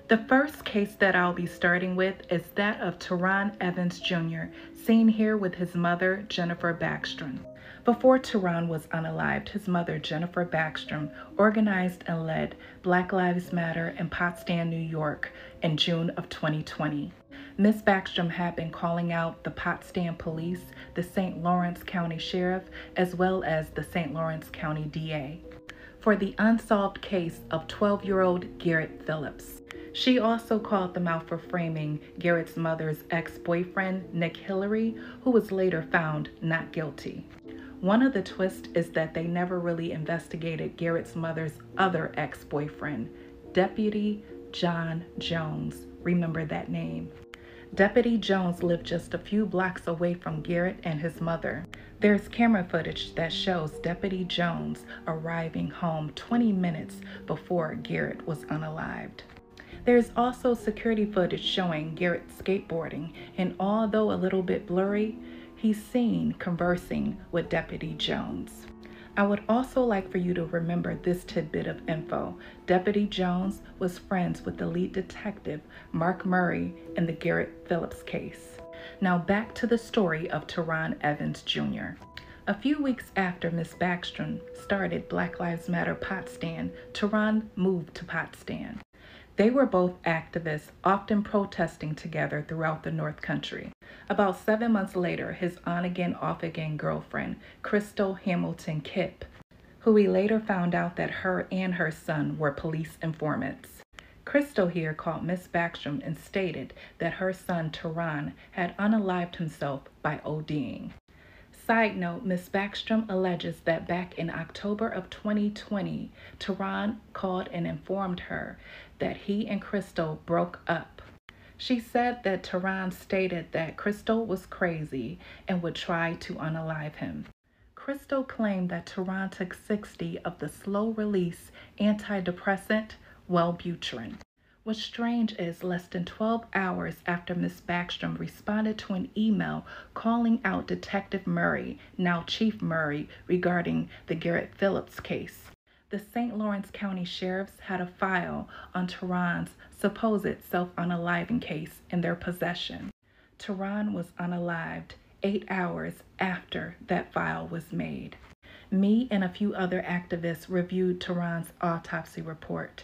The first case that I'll be starting with is that of Terron Evans Jr., seen here with his mother, Jennifer Backstrom. Before Terron was unalived, his mother, Jennifer Backstrom, organized and led Black Lives Matter in Potsdam, New York in June of 2020. Ms. Backstrom had been calling out the Potsdam police, the St. Lawrence County Sheriff, as well as the St. Lawrence County DA, for the unsolved case of 12-year-old Garrett Phillips. She also called them out for framing Garrett's mother's ex-boyfriend, Nick Hillary, who was later found not guilty. One of the twists is that they never really investigated Garrett's mother's other ex-boyfriend, Deputy John Jones. Remember that name. Deputy Jones lived just a few blocks away from Garrett and his mother. There's camera footage that shows Deputy Jones arriving home 20 minutes before Garrett was unalived. There's also security footage showing Garrett skateboarding, and although a little bit blurry, he's seen conversing with Deputy Jones. I would also like for you to remember this tidbit of info. Deputy Jones was friends with the lead detective, Mark Murray, in the Garrett Phillips case. Now back to the story of Terron Evans Jr. A few weeks after Ms. Backstrom started Black Lives Matter Potsdam, Terron moved to Potsdam. They were both activists, often protesting together throughout the North Country. About 7 months later, his on-again, off-again girlfriend, Crystal Hamilton Kipp, who he later found out that her and her son were police informants. Crystal here called Miss Backstrom and stated that her son, Terron, had unalived himself by ODing. Side note, Ms. Backstrom alleges that back in October of 2020, Terron called and informed her that he and Crystal broke up. She said that Terron stated that Crystal was crazy and would try to unalive him. Crystal claimed that Terron took 60 of the slow-release antidepressant Wellbutrin. What's strange is less than 12 hours after Ms. Backstrom responded to an email calling out Detective Murray, now Chief Murray, regarding the Garrett Phillips case. The St. Lawrence County Sheriffs had a file on Terron's supposed self-unaliving case in their possession. Terron was unalived 8 hours after that file was made. Me and a few other activists reviewed Terron's autopsy report.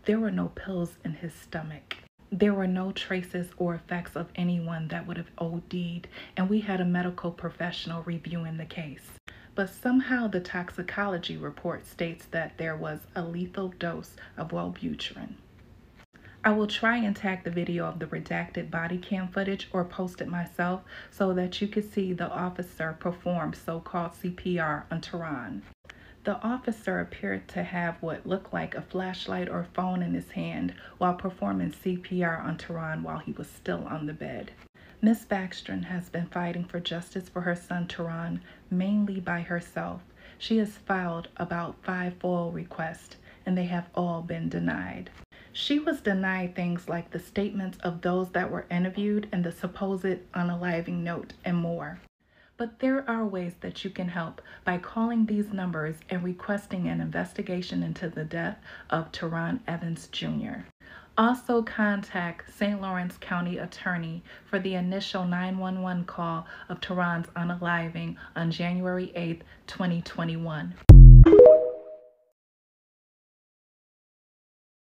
There were no pills in his stomach. There were no traces or effects of anyone that would have OD'd, and we had a medical professional reviewing the case. But somehow the toxicology report states that there was a lethal dose of Wellbutrin. I will try and tag the video of the redacted body cam footage or post it myself so that you can see the officer perform so-called CPR on Terron. The officer appeared to have what looked like a flashlight or phone in his hand while performing CPR on Terron while he was still on the bed. Ms. Backstrom has been fighting for justice for her son Terron mainly by herself. She has filed about 5 FOIL requests, and they have all been denied. She was denied things like the statements of those that were interviewed and the supposed unaliving note and more. But there are ways that you can help by calling these numbers and requesting an investigation into the death of Terron Evans Jr. Also contact St. Lawrence County Attorney for the initial 911 call of Terron's unaliving on January 8, 2021.